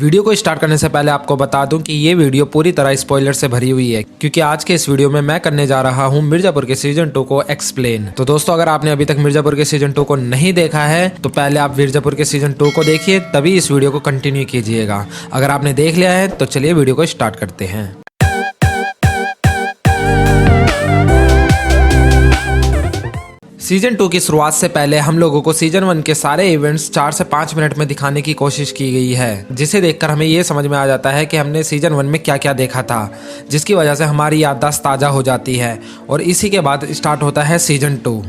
Video को start करने से पहले आपको बता दूं कि ये वीडियो पूरी तरह स्पॉइलर से भरी हुई है, क्योंकि आज के इस वीडियो में मैं करने जा रहा हूं मिर्जापुर के सीजन 2 को एक्सप्लेन। तो दोस्तों, अगर आपने अभी तक मिर्जापुर के सीजन 2 को नहीं देखा है तो पहले आप मिर्जापुर के सीजन 2 को देखिए, तभी इस वीडियो को कंटिन्यू कीजिएगा। अगर आपने देख लिया है तो चलिए वीडियो को स्टार्ट करते हैं। सीजन 2 की शुरुआत से पहले हम लोगों को सीजन 1 के सारे इवेंट्स 4 से 5 मिनट में दिखाने की कोशिश की गई है, जिसे देखकर हमें ये समझ में आ जाता है कि हमने सीजन 1 में क्या क्या देखा था, जिसकी वजह से हमारी याददाश्त ताज़ा हो जाती है। और इसी के बाद स्टार्ट होता है सीजन 2।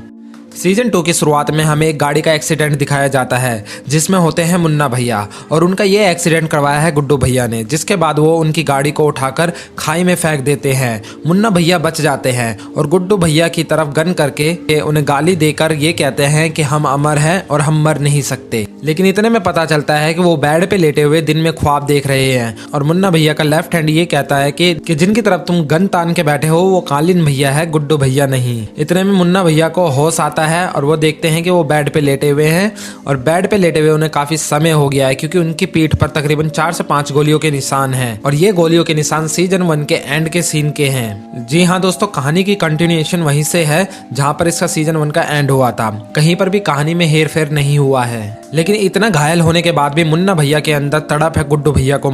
सीजन 2 की शुरुआत में हमें एक गाड़ी का एक्सीडेंट दिखाया जाता है, जिसमें होते हैं मुन्ना भैया, और उनका ये एक्सीडेंट करवाया है गुड्डू भैया ने, जिसके बाद वो उनकी गाड़ी को उठाकर खाई में फेंक देते हैं। मुन्ना भैया बच जाते हैं और गुड्डू भैया की तरफ गन करके उन्हें गाली देकर ये कहते हैं कि हम अमर हैं और हम मर नहीं सकते। लेकिन इतने में पता चलता है कि वो बेड पे लेटे हुए दिन में ख्वाब देख रहे हैं, और मुन्ना भैया का लेफ्ट हैंड ये कहता है कि जिनकी तरफ तुम गन तान के बैठे हो वो कालीन भैया है, गुड्डू भैया नहीं। इतने में मुन्ना भैया को होश आता है और वो देखते हैं कि वो बेड पे लेटे हुए हैं, और बेड पे लेटे हुए उन्हें काफी समय हो गया है, क्योंकि उनकी पीठ पर तकरीबन 4 से 5 गोलियों के निशान हैं, और ये गोलियों के निशान सीजन 1 के एंड के सीन के हैं। जी हाँ दोस्तों, कहानी की कंटिन्यूएशन वहीं से है जहां पर इसका सीजन 1 का एंड हुआ था। कहीं पर भी कहानी में हेर फेर नहीं हुआ है। लेकिन इतना घायल होने के बाद भी मुन्ना भैया के अंदर तड़प है गुड्डू भैया को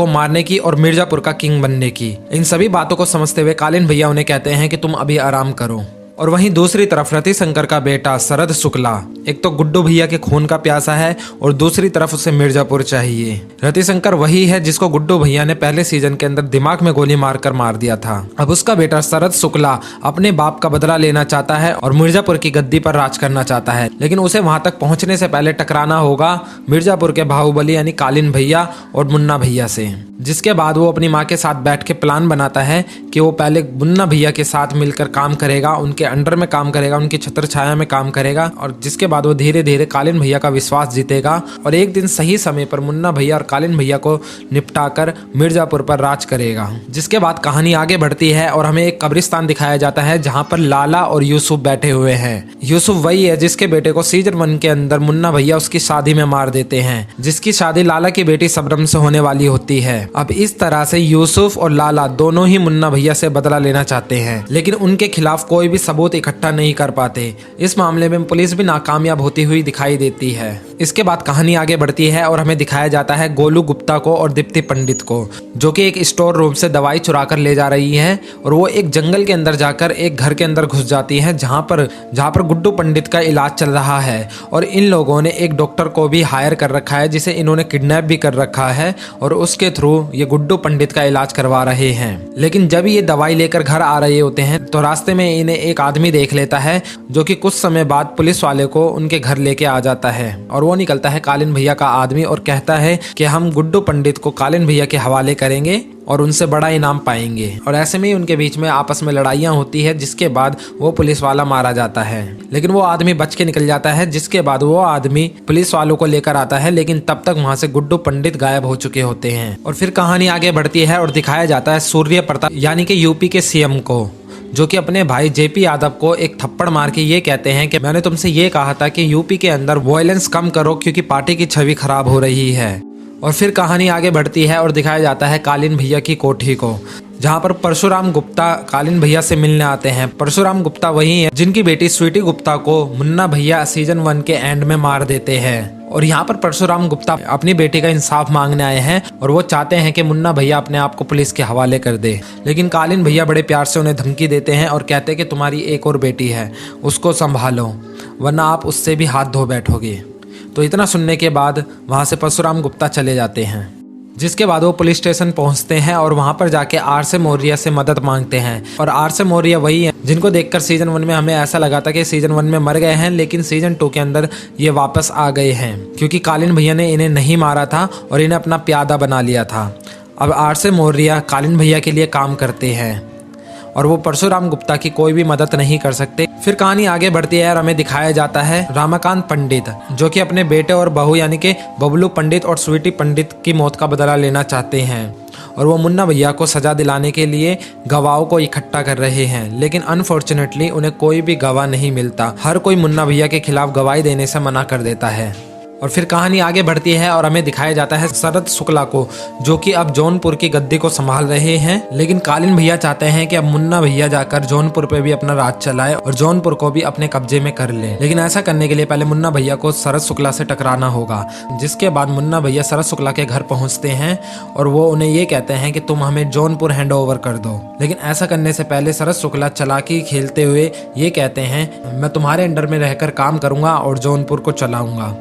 मारने की और मिर्जापुर का किंग बनने की। इन सभी बातों को समझते हुए कालीन भैया उन्हें कहते हैं कि तुम अभी आराम करो। और वहीं दूसरी तरफ रतिशंकर का बेटा शरद शुक्ला एक तो गुड्डू भैया के खून का प्यासा है और दूसरी तरफ उसे मिर्जापुर चाहिए। रतिशंकर वही है जिसको गुड्डू भैया ने पहले सीजन के अंदर दिमाग में गोली मारकर मार दिया था। अब उसका बेटा शरद शुक्ला अपने बाप का बदला लेना चाहता है और मिर्जापुर की गद्दी पर राज करना चाहता है, लेकिन उसे वहां तक पहुंचने से पहले टकराना होगा मिर्जापुर के बाहुबली यानी कालीन भैया और मुन्ना भैया से। जिसके बाद वो अपनी माँ के साथ बैठ के प्लान बनाता है कि वो पहले मुन्ना भैया के साथ मिलकर काम करेगा, उनके अंडर में काम करेगा, उनकी छत्र छाया में काम करेगा, और जिसके बाद वो धीरे धीरे कालीन भैया का विश्वास जीतेगा और एक दिन सही समय पर मुन्ना भैया और कालीन भैया को निपटाकर मिर्जापुर पर राज करेगा। जिसके बाद कहानी आगे बढ़ती है और हमें एक कब्रिस्तान दिखाया जाता है जहां पर लाला और यूसुफ बैठे हुए हैं। यूसुफ वही है जिसके बेटे को सीजन 1 के अंदर मुन्ना भैया उसकी शादी में मार देते हैं, जिसकी शादी लाला की बेटी सबरम से होने वाली होती है। अब इस तरह से यूसुफ और लाला दोनों ही मुन्ना भैया से बदला लेना चाहते हैं, लेकिन उनके खिलाफ कोई भी सबूत इकट्ठा नहीं कर पाते। इस मामले में पुलिस भी नाकामयाब होती हुई दिखाई देती है। इसके बाद कहानी आगे बढ़ती है और हमें दिखाया जाता है गोलू गुप्ता को और दीप्ति पंडित को, जो कि एक स्टोर रूम से दवाई चुरा कर ले जा रही हैं, और वो एक जंगल के अंदर जाकर एक घर के अंदर घुस जाती हैं जहां पर गुड्डू पंडित का इलाज चल रहा है। और इन लोगों ने एक डॉक्टर को भी हायर कर रखा है जिसे इन्होंने किडनैप भी कर रखा है, और उसके थ्रू ये गुड्डू पंडित का इलाज करवा रहे हैं। लेकिन जब ये दवाई लेकर घर आ रहे होते हैं तो रास्ते में इन्हें एक आदमी देख लेता है, जो कि कुछ समय बाद पुलिस वाले को उनके घर लेके आ जाता है, और वो निकलता है कालीन भैया का आदमी और कहता है कि हम गुड्डू पंडित को कालीन भैया के हवाले करेंगे और उनसे बड़ा इनाम पाएंगे। और ऐसे में ही उनके बीच में आपस में लड़ाइयाँ होती है, जिसके बाद वो पुलिस वाला मारा जाता है। लेकिन वो आदमी बच के निकल जाता है, जिसके बाद वो आदमी पुलिस वालों को लेकर आता है, लेकिन तब तक वहां से गुड्डू पंडित गायब हो चुके होते हैं। और फिर कहानी आगे बढ़ती है और दिखाया जाता है सूर्य प्रताप यानी कि यूपी के सीएम को, जो कि अपने भाई जेपी यादव को एक थप्पड़ मार के ये कहते हैं कि मैंने तुमसे ये कहा था कि यूपी के अंदर वायलेंस कम करो क्योंकि पार्टी की छवि खराब हो रही है। और फिर कहानी आगे बढ़ती है और दिखाया जाता है कालीन भैया की कोठी को, जहां पर परशुराम गुप्ता कालीन भैया से मिलने आते हैं। परशुराम गुप्ता वही है जिनकी बेटी स्वीटी गुप्ता को मुन्ना भैया सीजन 1 के एंड में मार देते हैं। और यहाँ पर परशुराम गुप्ता अपनी बेटी का इंसाफ मांगने आए हैं, और वो चाहते हैं कि मुन्ना भैया अपने आप को पुलिस के हवाले कर दे। लेकिन कालीन भैया बड़े प्यार से उन्हें धमकी देते हैं और कहते हैं कि तुम्हारी एक और बेटी है, उसको संभालो, वरना आप उससे भी हाथ धो बैठोगे। तो इतना सुनने के बाद वहाँ से परशुराम गुप्ता चले जाते हैं। जिसके बाद वो पुलिस स्टेशन पहुंचते हैं और वहां पर जाके आर.से. मौर्य से मदद मांगते हैं। और आर.से. मौर्य वही है जिनको देखकर सीजन 1 में हमें ऐसा लगा था कि सीजन 1 में मर गए हैं, लेकिन सीजन 2 के अंदर ये वापस आ गए हैं, क्योंकि कालीन भैया ने इन्हें नहीं मारा था और इन्हें अपना प्यादा बना लिया था। अब आर.से. मौर्य कालीन भैया के लिए काम करते हैं और वो परशुराम गुप्ता की कोई भी मदद नहीं कर सकते। फिर कहानी आगे बढ़ती है और हमें दिखाया जाता है रामाकांत पंडित, जो कि अपने बेटे और बहू यानी कि बबलू पंडित और स्वीटी पंडित की मौत का बदला लेना चाहते हैं, और वो मुन्ना भैया को सजा दिलाने के लिए गवाहों को इकट्ठा कर रहे हैं। लेकिन अनफॉर्चुनेटली उन्हें कोई भी गवाह नहीं मिलता। हर कोई मुन्ना भैया के खिलाफ गवाही देने से मना कर देता है। और फिर कहानी आगे बढ़ती है और हमें दिखाया जाता है शरद शुक्ला को, जो कि अब जौनपुर की गद्दी को संभाल रहे हैं। लेकिन कालीन भैया चाहते हैं कि अब मुन्ना भैया जाकर जौनपुर पे भी अपना राज चलाए और जौनपुर को भी अपने कब्जे में कर ले। लेकिन ऐसा करने के लिए पहले मुन्ना भैया को शरद शुक्ला से टकराना होगा। जिसके बाद मुन्ना भैया शरद शुक्ला के घर पहुंचते हैं और वो उन्हें ये कहते हैं कि तुम हमें जौनपुर हैंड ओवर कर दो। लेकिन ऐसा करने से पहले शरद शुक्ला चालाकी खेलते हुए ये कहते हैं, मैं तुम्हारे अंडर में रहकर काम करूंगा और जौनपुर को चलाऊंगा।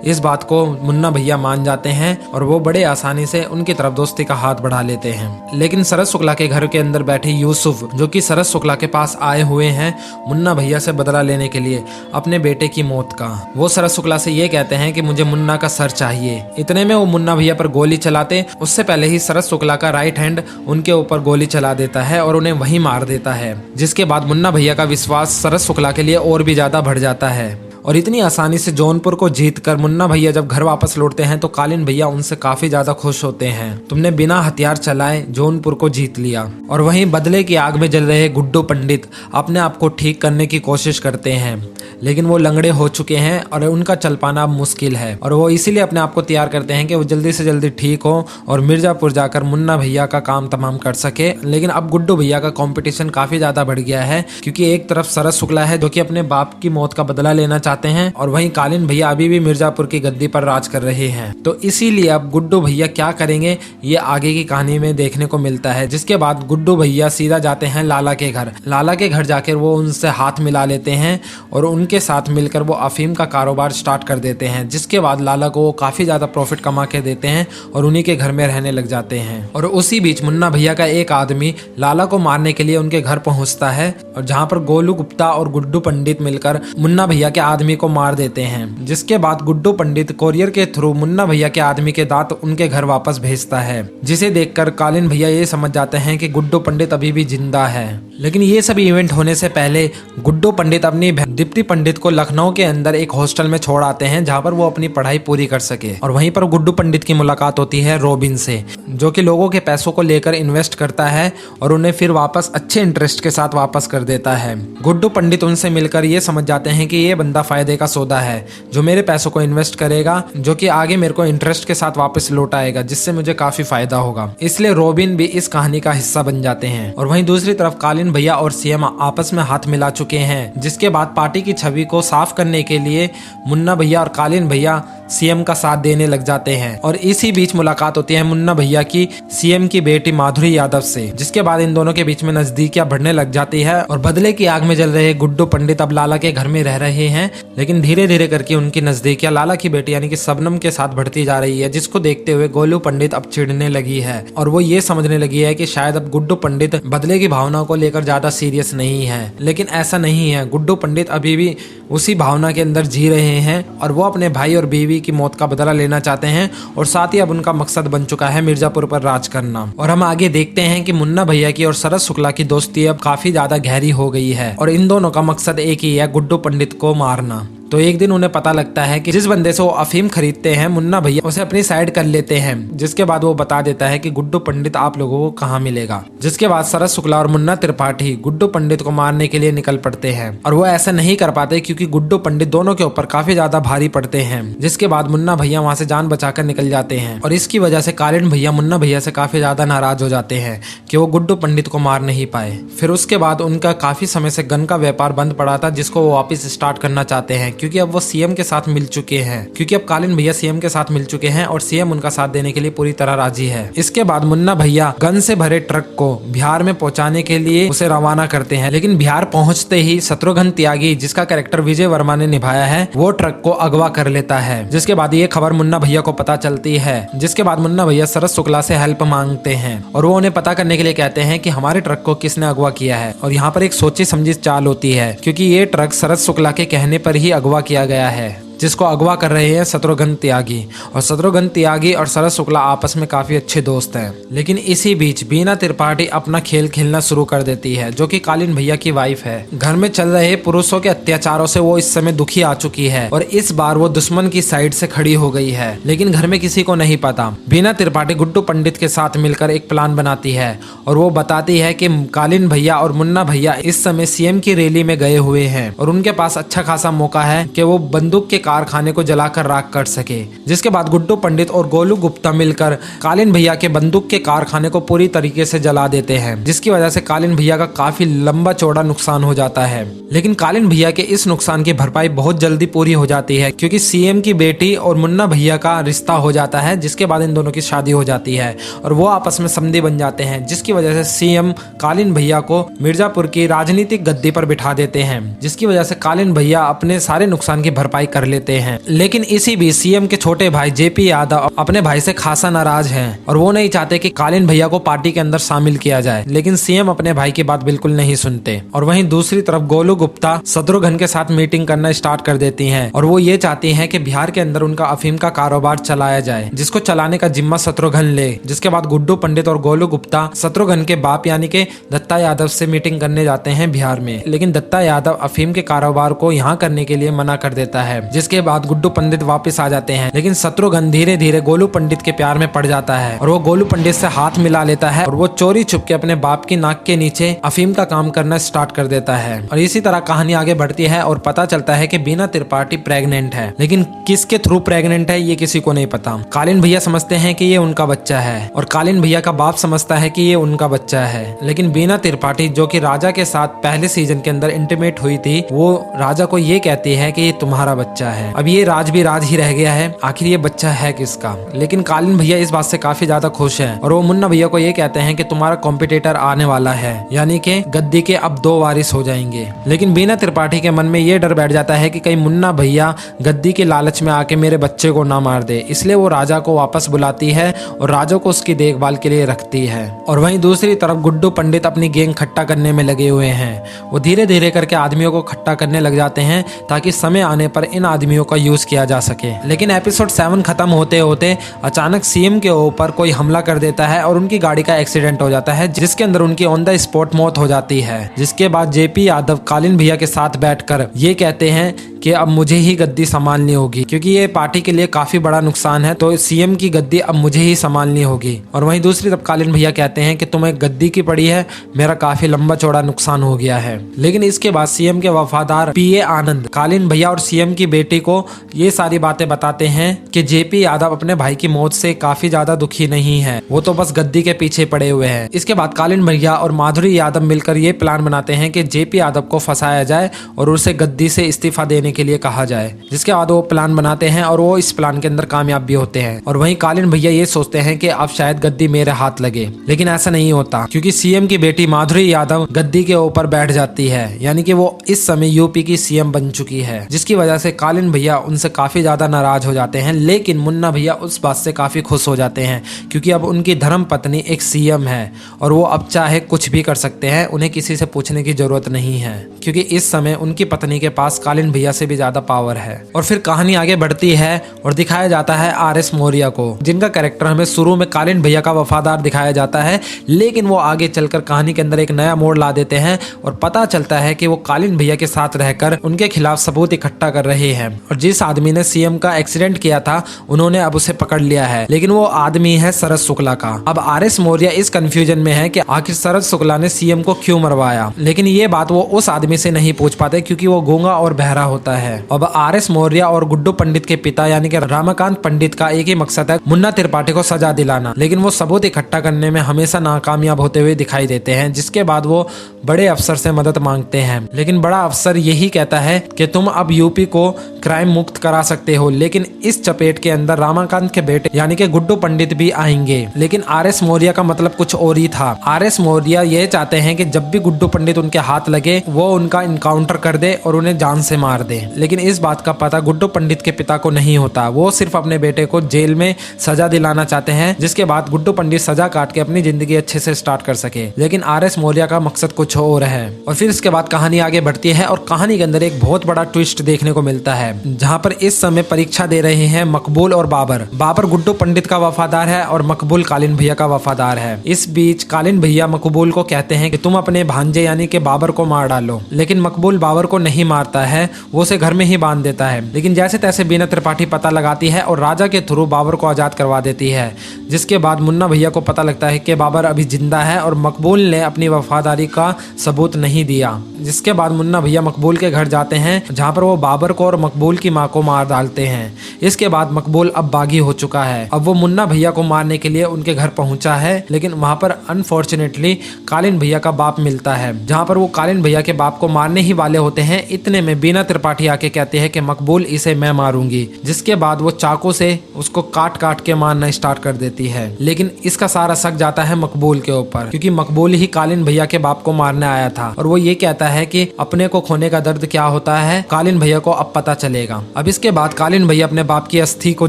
इस बात को मुन्ना भैया मान जाते हैं और वो बड़े आसानी से उनकी तरफ दोस्ती का हाथ बढ़ा लेते हैं। लेकिन शरद शुक्ला के घर के अंदर बैठे यूसुफ, जो कि शरद शुक्ला के पास आए हुए हैं मुन्ना भैया से बदला लेने के लिए अपने बेटे की मौत का, वो शरद शुक्ला से ये कहते हैं कि मुझे मुन्ना का सर चाहिए। इतने में वो मुन्ना भैया पर गोली चलाते उससे पहले ही शरद शुक्ला का राइट हैंड उनके ऊपर गोली चला देता है और उन्हें वहीं मार देता है। जिसके बाद मुन्ना भैया का विश्वास शरद शुक्ला के लिए और भी ज्यादा बढ़ जाता है और इतनी आसानी से जौनपुर को जीतकर मुन्ना भैया जब घर वापस लौटते हैं तो कालीन भैया उनसे काफी ज्यादा खुश होते हैं। तुमने बिना हथियार चलाए जौनपुर को जीत लिया। और वहीं बदले की आग में जल रहे गुड्डू पंडित अपने आप को ठीक करने की कोशिश करते हैं, लेकिन वो लंगड़े हो चुके हैं और उनका चल पाना अब मुश्किल है। और वो इसीलिए अपने आप को तैयार करते हैं कि वो जल्दी से जल्दी ठीक हो और मिर्जापुर जाकर मुन्ना भैया का काम तमाम कर सके। लेकिन अब गुड्डू भैया का कंपटीशन काफी ज्यादा बढ़ गया है, क्योंकि एक तरफ शरद शुक्ला है जो कि अपने बाप की मौत का बदला लेना चाहते हैं और वहीं कालीन भैया अभी भी मिर्जापुर की गद्दी पर राज कर रहे हैं। तो इसीलिए अब गुड्डू भैया क्या करेंगे ये आगे की कहानी में देखने को मिलता है। जिसके बाद गुड्डू भैया सीधा जाते हैं लाला के घर। लाला के घर जाकर वो उनसे हाथ मिला लेते हैं और उनके साथ मिलकर वो अफीम का कारोबार स्टार्ट कर देते हैं। जिसके बाद लाला को वो काफी ज्यादा प्रॉफिट कमा के देते हैं और उन्हीं के घर में रहने लग जाते हैं। और उसी बीच मुन्ना भैया का एक आदमी लाला को मारने के लिए उनके घर पहुंचता है और जहां पर गोलू गुप्ता और गुड्डू पंडित मिलकर मुन्ना भैया के आदमी को मार देते हैं। जिसके बाद गुड्डू पंडित कोरियर के थ्रू मुन्ना भैया के आदमी के दांत उनके घर वापस भेजता है, जिसे देखकर कालीन भैया ये समझ जाते हैं कि गुड्डू पंडित अभी भी जिंदा है। लेकिन ये सब इवेंट होने से पहले गुड्डू पंडित अपनी दीप्ति पंडित को लखनऊ के अंदर एक हॉस्टल में छोड़ आते हैं, जहां पर वो अपनी पढ़ाई पूरी कर सके। और वहीं पर गुड्डू पंडित की मुलाकात होती है रॉबिन से, जो कि लोगों के पैसों को लेकर इन्वेस्ट करता है और उन्हें फिर वापस अच्छे इंटरेस्ट के साथ वापस कर देता है। गुड्डू पंडित उनसे मिलकर ये समझ जाते हैं कि ये बंदा फायदे का सौदा है, जो मेरे पैसों को इन्वेस्ट करेगा, जो कि आगे मेरे को इंटरेस्ट के साथ वापस लौटाएगा, जिससे मुझे काफी फायदा होगा। इसलिए रॉबिन भी इस कहानी का हिस्सा बन जाते हैं। और वहीं दूसरी तरफ कालीन भैया और सीएम आपस में हाथ मिला चुके हैं। जिसके बाद पार्टी की छवि को साफ करने के लिए मुन्ना भैया और कालीन भैया सीएम का साथ देने लग जाते हैं। और इसी बीच मुलाकात होती है मुन्ना भैया की सीएम की बेटी माधुरी यादव से, जिसके बाद इन दोनों के बीच में नजदीकियां बढ़ने लग जाती है। और बदले की आग में जल रहे गुड्डू पंडित अब लाला के घर में रह रहे हैं, लेकिन धीरे धीरे करके उनकी नजदीकियां लाला की बेटी यानी कि शबनम के साथ बढ़ती जा रही है, जिसको देखते हुए गोलू पंडित अब चिढ़ने लगी है और वो ये समझने लगी है कि शायद अब गुड्डू पंडित बदले की भावनाओं को लेकर ज्यादा सीरियस नहीं है। लेकिन ऐसा नहीं है, गुड्डू पंडित अभी भी उसी भावना के अंदर जी रहे हैं और वो अपने भाई और बीवी की मौत का बदला लेना चाहते हैं। और साथ ही अब उनका मकसद बन चुका है मिर्जापुर पर राज करना। और हम आगे देखते हैं कि मुन्ना भैया की और शरद शुक्ला की दोस्ती अब काफी ज्यादा गहरी हो गई है और इन दोनों का मकसद एक ही है, गुड्डू पंडित को मारना। तो एक दिन उन्हें पता लगता है कि जिस बंदे से वो अफीम खरीदते हैं मुन्ना भैया उसे अपनी साइड कर लेते हैं। जिसके बाद वो बता देता है कि गुड्डू पंडित आप लोगों को कहाँ मिलेगा। जिसके बाद शरद शुक्ला और मुन्ना त्रिपाठी गुड्डू पंडित को मारने के लिए निकल पड़ते हैं और वो ऐसा नहीं कर पाते क्योंकि गुड्डू पंडित दोनों के ऊपर काफी ज्यादा भारी पड़ते हैं। जिसके बाद मुन्ना भैया वहाँ से जान बचाकर निकल जाते हैं और इसकी वजह से कालीन भैया मुन्ना भैया से काफी ज्यादा नाराज हो जाते हैं कि वो गुड्डू पंडित को मार नहीं पाए। फिर उसके बाद उनका काफी समय से गन का व्यापार बंद पड़ा था, जिसको वो वापिस स्टार्ट करना चाहते हैं क्योंकि अब वो सीएम के साथ मिल चुके हैं। क्योंकि अब कालीन भैया सीएम के साथ मिल चुके हैं और सीएम उनका साथ देने के लिए पूरी तरह राजी है। इसके बाद मुन्ना भैया गन से भरे ट्रक को बिहार में पहुंचाने के लिए उसे रवाना करते हैं। लेकिन बिहार पहुंचते ही शत्रुघ्न त्यागी, जिसका कैरेक्टर विजय वर्मा ने निभाया है, वो ट्रक को अगवा कर लेता है। जिसके बाद ये खबर मुन्ना भैया को पता चलती है। जिसके बाद मुन्ना भैया शरद शुक्ला से हेल्प मांगते हैं और वो उन्हें पता करने के लिए कहते हैं कि हमारे ट्रक को किसने अगवा किया है। और यहाँ पर एक सोची समझी चाल होती है क्योंकि ये ट्रक शरद शुक्ला के कहने पर ही अगवा किया गया है, जिसको अगवा कर रहे हैं शत्रुघ्न त्यागी। और शत्रुघ्न त्यागी और शरद शुक्ला आपस में काफी अच्छे दोस्त हैं। लेकिन इसी बीच बीना त्रिपाठी अपना खेल खेलना शुरू कर देती है, जो कि कालीन भैया की वाइफ है। घर में चल रहे पुरुषों के अत्याचारों से वो इस समय दुखी आ चुकी है और इस बार वो दुश्मन की साइड से खड़ी हो गई है। लेकिन घर में किसी को नहीं पता। बीना त्रिपाठी गुड्डू पंडित के साथ मिलकर एक प्लान बनाती है और वो बताती है कि कालीन भैया और मुन्ना भैया इस समय सीएम की रैली में गए हुए हैं और उनके पास अच्छा खासा मौका है कि वो बंदूक के कारखाने को जलाकर राख कर सके। जिसके बाद गुड्डू पंडित और गोलू गुप्ता मिलकर कालीन भैया के बंदूक के कारखाने को पूरी तरीके से जला देते हैं, जिसकी वजह से कालीन भैया का काफी लंबा चौड़ा नुकसान हो जाता है। लेकिन कालीन भैया के इस नुकसान की भरपाई बहुत जल्दी पूरी हो जाती है, क्योंकि सीएम की बेटी और मुन्ना भैया का रिश्ता हो जाता है, जिसके बाद इन दोनों की शादी हो जाती है और वो आपस में समधी बन जाते हैं, जिसकी वजह से सीएम कालीन भैया को मिर्जापुर की राजनीतिक गद्दी पर बिठा देते हैं, जिसकी वजह से कालीन भैया अपने सारे नुकसान की भरपाई कर लेते हैं। लेकिन इसी बीच सीएम के छोटे भाई जेपी यादव अपने भाई से खासा नाराज हैं और वो नहीं चाहते कि कालीन भैया को पार्टी के अंदर शामिल किया जाए, लेकिन सीएम अपने भाई की बात बिल्कुल नहीं सुनते। और वहीं दूसरी तरफ गोलू गुप्ता शत्रुघ्न के साथ मीटिंग करना स्टार्ट कर देती हैं और वो ये चाहती हैं कि बिहार के अंदर उनका अफीम का कारोबार चलाया जाए, जिसको चलाने का जिम्मा शत्रुघ्न ले। जिसके बाद गुड्डू पंडित और गोलू गुप्ता शत्रुघ्न के बाप यानी के दत्ता यादव से मीटिंग करने जाते हैं बिहार में, लेकिन दत्ता यादव अफीम के कारोबार को यहाँ करने के लिए मना कर देता है। जिसके बाद गुड्डू पंडित वापस आ जाते हैं, लेकिन शत्रुघ्न धीरे धीरे गोलू पंडित के प्यार में पड़ जाता है और वो गोलू पंडित से हाथ मिला लेता है और वो चोरी छुप के अपने बाप की नाक के नीचे अफीम का काम करना स्टार्ट कर देता है। और इसी तरह कहानी आगे बढ़ती है और पता चलता है कि बीना त्रिपाठी प्रेग्नेंट है, लेकिन किसके थ्रू प्रेग्नेंट है ये किसी को नहीं पता। कालीन भैया समझते हैं कि ये उनका बच्चा है और कालीन भैया का बाप समझता है कि ये उनका बच्चा है, लेकिन बीना त्रिपाठी जो कि राजा के साथ पहले सीजन के अंदर इंटीमेट हुई थी, वो राजा को ये कहती है कि ये तुम्हारा बच्चा है। अब ये राज भी राज ही रह गया है, आखिर ये बच्चा है किसका। लेकिन कालीन भैया इस बात से काफी ज्यादा खुश है और वो मुन्ना भैया को ये कहते हैं कि तुम्हारा कॉम्पिटिटर आने वाला है, यानी कि गद्दी के अब 2 वारिस हो जाएंगे। लेकिन बीना त्रिपाठी के मन में ये डर बैठ जाता है कि कहीं मुन्ना भैया गद्दी के लालच में आके मेरे बच्चे को ना मार दे, इसलिए वो राजा को वापस बुलाती है और राजा को उसकी देखभाल के लिए रखती है। और वहीं दूसरी तरफ गुड्डू पंडित अपनी गैंग खट्टा करने में लगे हुए हैं। वो धीरे धीरे करके आदमियों को खट्टा करने लग जाते हैं ताकि समय आने पर इन आदमियों का यूज किया जा सके। लेकिन एपिसोड 7 खत्म होते होते अचानक सीएम के ऊपर कोई हमला कर देता है और उनकी गाड़ी का एक्सीडेंट हो जाता है, जिसके अंदर उनकी ऑन द स्पॉट मौत हो जाती है। जिसके बाद जेपी यादव कालीन भैया के साथ बैठकर ये कहते हैं कि अब मुझे ही गद्दी संभालनी होगी, क्योंकि ये पार्टी के लिए काफी बड़ा नुकसान है, तो सीएम की गद्दी अब मुझे ही संभालनी होगी। और वहीं दूसरी तरफ कालीन भैया कहते हैं कि तुम्हें गद्दी की पड़ी है, मेरा काफी लंबा चौड़ा नुकसान हो गया है। लेकिन इसके बाद सीएम के वफादार पीए आनंद कालीन भैया और सीएम की बेटी को ये सारी बातें बताते हैं कि जेपी यादव अपने भाई की मौत से काफी ज्यादा दुखी नहीं है, वो तो बस गद्दी के पीछे पड़े हुए हैं। इसके बाद कालीन भैया और माधुरी यादव मिलकर ये प्लान बनाते हैं कि जेपी यादव को फंसाया जाए और उसे गद्दी से इस्तीफा देने के लिए कहा जाए। जिसके बाद वो प्लान बनाते हैं और वो इस प्लान के अंदर कामयाब भी होते हैं। और वहीं कालीन भैया ये सोचते हैं कि अब शायद गद्दी मेरे हाथ लगे, लेकिन ऐसा नहीं होता, क्योंकि सीएम की बेटी माधुरी यादव गद्दी के ऊपर बैठ जाती है, यानी कि वो इस समय यूपी की सीएम बन चुकी है, जिसकी वजह से कालीन भैया उनसे काफी ज्यादा नाराज हो जाते हैं। लेकिन मुन्ना भैया उस बात से काफी खुश हो जाते हैं, क्योंकि अब उनकी धर्म पत्नी एक सीएम है और वो अब चाहे कुछ भी कर सकते हैं, उन्हें किसी से पूछने की जरूरत नहीं है, क्योंकि इस समय उनकी पत्नी के पास कालीन भैया से भी ज्यादा पावर है। और फिर कहानी आगे बढ़ती है और दिखाया जाता है आरएस मौर्य को, जिनका कैरेक्टर हमें शुरू में कालीन भैया का वफादार दिखाया जाता है, लेकिन वो आगे चलकर कहानी के अंदर एक नया मोड़ ला देते हैं और पता चलता है कि वो कालीन भैया के साथ रहकर उनके खिलाफ सबूत इकट्ठा कर रहे हैं। और जिस आदमी ने सीएम का एक्सीडेंट किया था, उन्होंने अब उसे पकड़ लिया है, लेकिन वो आदमी है शरद शुक्ला का। अब आरएस मौर्य इस कंफ्यूजन में है कि आखिर शरद शुक्ला ने सीएम को क्यों मरवाया, लेकिन ये बात वो उस आदमी से नहीं पूछ पाते, क्योंकि वो गूंगा और बहरा होता है। अब आरएस मौर्य और गुड्डू पंडित के पिता यानी कि रामाकांत पंडित का एक ही मकसद है, मुन्ना त्रिपाठी को सजा दिलाना, लेकिन वो सबूत इकट्ठा करने में हमेशा नाकामयाब होते हुए दिखाई देते हैं। जिसके बाद वो बड़े अफसर से मदद मांगते हैं, लेकिन बड़ा अफसर यही कहता है कि तुम अब यूपी को क्राइम मुक्त करा सकते हो। लेकिन इस चपेट के अंदर रामाकांत के बेटे यानी कि गुड्डू पंडित भी आएंगे, लेकिन आरएस मौर्य का मतलब कुछ और ही था। आरएस मौर्य ये चाहते हैं कि जब भी गुड्डू पंडित उनके हाथ लगे, वो उनका इनकाउंटर कर दे और उन्हें जान से मार दे। लेकिन इस बात का पता गुड्डू पंडित के पिता को नहीं होता, वो सिर्फ अपने बेटे को जेल में सजा दिलाना चाहते हैं, जिसके बाद गुड्डू पंडित सजा काट के अपनी जिंदगी अच्छे से स्टार्ट कर सके। लेकिन आरएस मौर्य का मकसद कुछ और है। और फिर इसके बाद कहानी आगे बढ़ती है और कहानी के अंदर एक बहुत बड़ा ट्विस्ट देखने को मिलता है, जहाँ पर इस समय परीक्षा दे रहे हैं मकबूल और बाबर। बाबर गुड्डू पंडित का वफादार है और मकबूल कालीन भैया का वफादार है। इस बीच कालीन भैया मकबूल को कहते हैं कि तुम अपने भांजे यानी कि बाबर को मार डालो, लेकिन मकबूल बाबर को नहीं मारता है, वो उसे घर में ही बांध देता है। लेकिन जैसे तैसे बीना त्रिपाठी पता लगाती है और राजा के थ्रू बाबर को आजाद करवा देती है। जिसके बाद मुन्ना भैया को पता लगता है कि बाबर अभी जिंदा है और मकबूल ने अपनी वफादारी का सबूत नहीं दिया। जिसके बाद मुन्ना भैया मकबूल के घर जाते हैं, जहाँ पर वो बाबर को और मकबूल की माँ को मार डालते हैं। इसके बाद मकबूल अब बागी हो चुका है। अब वो मुन्ना भैया को मारने के लिए उनके घर पहुंचा है, लेकिन वहाँ पर अनफॉर्चुनेटली कालीन भैया का बाप मिलता है, जहाँ पर वो कालीन भैया के बाप को मारने ही वाले होते हैं। इतने में बीना त्रिपाठी आके कहते हैं कि मकबूल इसे मैं मारूंगी। जिसके बाद वो चाकू से उसको काट काट के मारना स्टार्ट कर देती है। लेकिन इसका सारा शक जाता है मकबूल के ऊपर, क्योंकि मकबूल ही कालीन भैया के बाप को मारने आया था और वो ये कहता है कि अपने को खोने का दर्द क्या होता है कालीन भैया को अब पता चलेगा। अब इसके बाद कालीन भैया अपने बाप की अस्थि को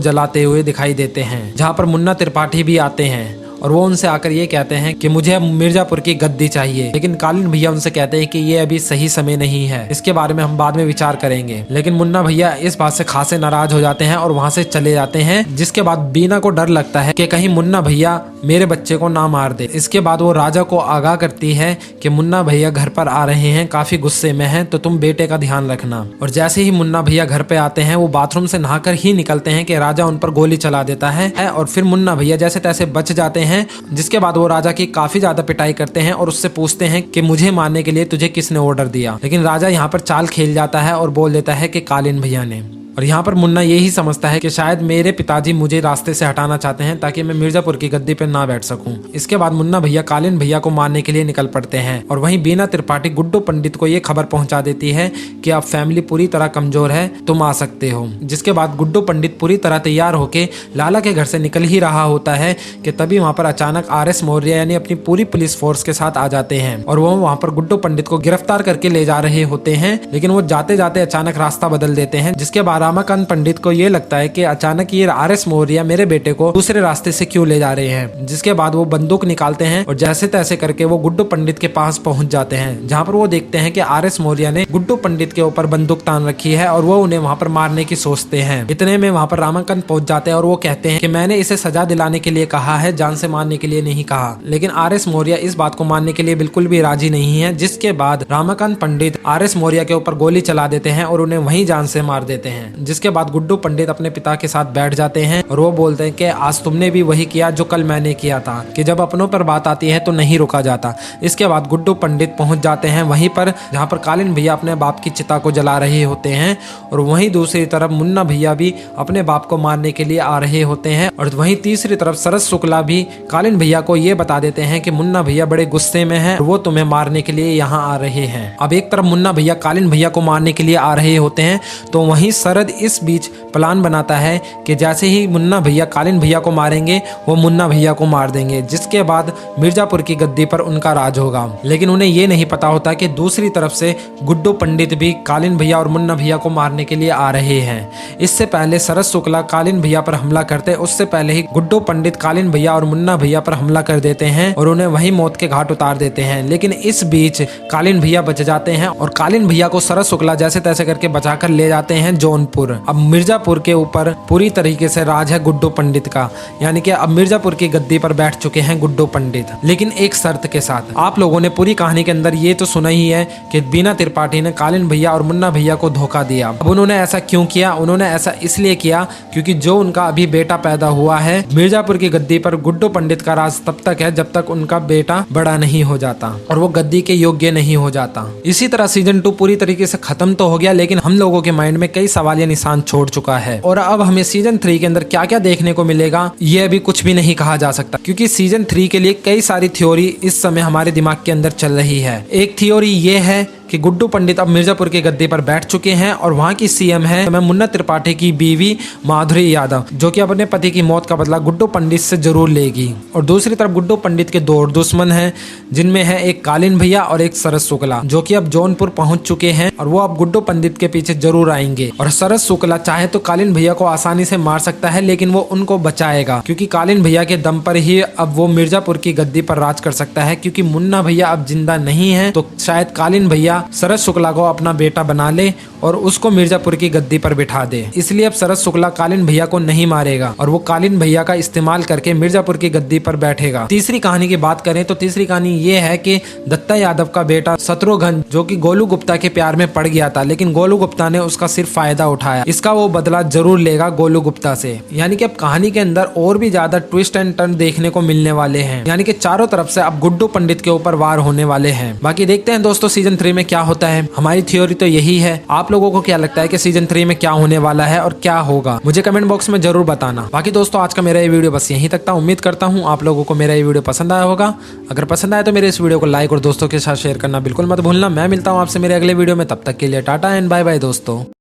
जलाते हुए दिखाई देते हैं, जहाँ पर मुन्ना त्रिपाठी भी आते हैं और वो उनसे आकर ये कहते हैं कि मुझे अब मिर्जापुर की गद्दी चाहिए। लेकिन कालीन भैया उनसे कहते हैं कि ये अभी सही समय नहीं है, इसके बारे में हम बाद में विचार करेंगे। लेकिन मुन्ना भैया इस बात से खासे नाराज हो जाते हैं और वहां से चले जाते हैं। जिसके बाद बीना को डर लगता है कि कहीं मुन्ना भैया मेरे बच्चे को ना मार दे। इसके बाद वो राजा को आगाह करती है कि मुन्ना भैया घर पर आ रहे हैं, काफी गुस्से में हैं, तो तुम बेटे का ध्यान रखना। और जैसे ही मुन्ना भैया घर पे आते हैं, वो बाथरूम से नहाकर ही निकलते हैं कि राजा उन पर गोली चला देता है और फिर मुन्ना भैया जैसे तैसे बच जाते हैं। जिसके बाद वो राजा की काफी ज्यादा पिटाई करते हैं और उससे पूछते हैं कि मुझे मारने के लिए तुझे किसने ऑर्डर दिया। लेकिन राजा यहाँ पर चाल खेल जाता है और बोल देता है कि कालीन भैया ने। और यहाँ पर मुन्ना यही समझता है कि शायद मेरे पिताजी मुझे रास्ते से हटाना चाहते हैं ताकि मैं मिर्जापुर की गद्दी पर ना बैठ सकूं। इसके बाद मुन्ना भैया कालीन भैया को मारने के लिए निकल पड़ते हैं और वहीं बीना त्रिपाठी गुड्डू पंडित को ये खबर पहुंचा देती है कि अब फैमिली पूरी तरह कमजोर है, तुम आ सकते हो। जिसके बाद गुड्डू पंडित पूरी तरह तैयार होके लाला के घर से निकल ही रहा होता है कि तभी वहाँ पर अचानक RS मौर्य यानी अपनी पूरी पुलिस फोर्स के साथ आ जाते हैं और वो वहाँ पर गुड्डू पंडित को गिरफ्तार करके ले जा रहे होते हैं। लेकिन वो जाते जाते अचानक रास्ता बदल देते हैं। जिसके बाद रामाकांत पंडित को ये लगता है कि अचानक ये RS मौर्य मेरे बेटे को दूसरे रास्ते से क्यों ले जा रहे हैं। जिसके बाद वो बंदूक निकालते हैं और जैसे तैसे करके वो गुड्डू पंडित के पास पहुंच जाते हैं, जहां पर वो देखते हैं कि RS मौर्य ने गुड्डू पंडित के ऊपर बंदूक तान रखी है और वो उन्हें वहां पर मारने की सोचते हैं। इतने में वहां पर रामाकांत पहुंच जाते हैं और वो कहते हैं कि मैंने इसे सजा दिलाने के लिए कहा है, जान से मारने के लिए नहीं कहा। लेकिन RS मौर्य इस बात को मानने के लिए बिल्कुल भी राजी नहीं है। जिसके बाद रामाकांत पंडित RS मौर्य के ऊपर गोली चला देते हैं और उन्हें वहीं जान से मार देते हैं। जिसके बाद गुड्डू पंडित अपने पिता के साथ बैठ जाते हैं और वो बोलते हैं कि आज तुमने भी वही किया जो कल मैंने किया था, कि जब अपनों पर बात आती है तो नहीं रुका जाता। इसके बाद गुड्डू पंडित पहुंच जाते हैं वहीं पर जहां पर कालीन भैया अपने बाप की चिता को जला रहे होते हैं और वहीं दूसरी तरफ मुन्ना भैया भी अपने बाप को मारने के लिए आ रहे होते हैं। और वहीं तीसरी तरफ शरद शुक्ला भी कालीन भैया को ये बता देते हैं कि मुन्ना भैया बड़े गुस्से में हैं और वो तुम्हें मारने के लिए यहाँ आ रहे हैं। अब एक तरफ मुन्ना भैया कालीन भैया को मारने के लिए आ रहे होते हैं, तो वहीं शरद इस बीच प्लान बनाता है कि जैसे ही मुन्ना भैया कालीन भैया को मारेंगे वो मुन्ना भैया को मार देंगे, जिसके बाद मिर्जापुर की गद्दी पर उनका राज होगा। लेकिन उन्हें ये नहीं पता होता कि दूसरी तरफ से गुड्डू पंडित भी कालीन भैया और मुन्ना भैया को मारने के लिए आ रहे हैं। इससे पहले शरद शुक्ला कालीन भैया पर हमला करते, उससे पहले ही गुड्डू पंडित कालीन भैया और मुन्ना भैया पर हमला कर देते हैं और उन्हें वही मौत के घाट उतार देते हैं। लेकिन इस बीच कालीन भैया बच जाते हैं और कालीन भैया को शरद शुक्ला जैसे तैसे करके बचाकर ले जाते हैं जौनपुर। अब मिर्जापुर के ऊपर पूरी तरीके से राज है गुड्डू पंडित का, यानी कि अब मिर्जापुर की गद्दी पर बैठ चुके हैं गुड्डू पंडित। लेकिन एक शर्त के साथ। आप लोगों ने पूरी कहानी के अंदर ये तो सुना ही है कि बीना त्रिपाठी ने कालीन भैया और मुन्ना भैया को धोखा दिया। अब उन्होंने ऐसा क्यों किया? उन्होंने ऐसा इसलिए किया क्योंकि जो उनका अभी बेटा पैदा हुआ है, मिर्जापुर की गद्दी पर गुड्डू पंडित का राज तब तक है जब तक उनका बेटा बड़ा नहीं हो जाता और वो गद्दी के योग्य नहीं हो जाता। इसी तरह सीजन 2 पूरी तरीके से खत्म तो हो गया, लेकिन हम लोगों के माइंड में कई सवालिया निशान छोड़ चुका है। और अब हमें सीजन 3 के अंदर क्या क्या देखने को मिलेगा ये अभी कुछ भी नहीं कहा जा सकता, क्योंकि सीजन 3 के लिए कई सारी थ्योरी इस समय हमारे दिमाग के अंदर चल रही है। एक थ्योरी ये है कि गुड्डू पंडित अब मिर्जापुर के गद्दे पर बैठ चुके हैं और वहाँ की सीएम है मैं मुन्ना त्रिपाठी की बीवी माधुरी यादव, जो कि अपने पति की मौत का बदला गुड्डू पंडित से जरूर लेगी। और दूसरी तरफ गुड्डू पंडित के 2 और दुश्मन हैं, जिनमें है एक कालीन भैया और एक शरद शुक्ला, जो कि अब जौनपुर पहुंच चुके हैं और वो अब गुड्डू पंडित के पीछे जरूर आएंगे। और शरद शुक्ला चाहे तो कालीन भैया को आसानी से मार सकता है, लेकिन वो उनको बचाएगा, क्योंकि कालीन भैया के दम पर ही अब वो मिर्जापुर की गद्दी पर राज कर सकता है। क्योंकि मुन्ना भैया अब जिंदा नहीं है, तो शायद कालीन भैया भैया शरद शुक्ला को अपना बेटा बना ले और उसको मिर्जापुर की गद्दी पर बिठा दे। इसलिए अब शरद शुक्ला कालीन भैया को नहीं मारेगा और वो कालीन भैया का इस्तेमाल करके मिर्जापुर की गद्दी पर बैठेगा। तीसरी कहानी की बात करें तो तीसरी कहानी ये है कि दत्ता यादव का बेटा शत्रुघ्न जो कि गोलू गुप्ता के प्यार में पड़ गया था, लेकिन गोलू गुप्ता ने उसका सिर्फ फायदा उठाया। इसका वो बदला जरूर लेगा गोलू गुप्ता से। यानी कि अब कहानी के अंदर और भी ज्यादा ट्विस्ट एंड टर्न देखने को मिलने वाले हैं। यानी कि चारों तरफ से अब गुड्डू पंडित के ऊपर वार होने वाले हैं। बाकी देखते हैं दोस्तों सीजन 3 में क्या होता है। हमारी थ्योरी तो यही है। आप लोगों को क्या लगता है कि सीजन 3 में क्या होने वाला है और क्या होगा, मुझे कमेंट बॉक्स में जरूर बताना। बाकी दोस्तों आज का मेरा ये वीडियो बस यहीं तक था। उम्मीद करता हूँ आप लोगों को मेरा ये वीडियो पसंद आया होगा। अगर पसंद आया तो मेरे इस वीडियो को लाइक और दोस्तों के साथ शेयर करना बिल्कुल मत भूलना। मैं मिलता हूँ आपसे मेरे अगले वीडियो में, तब तक के लिए टाटा एंड बाय बाय दोस्तों।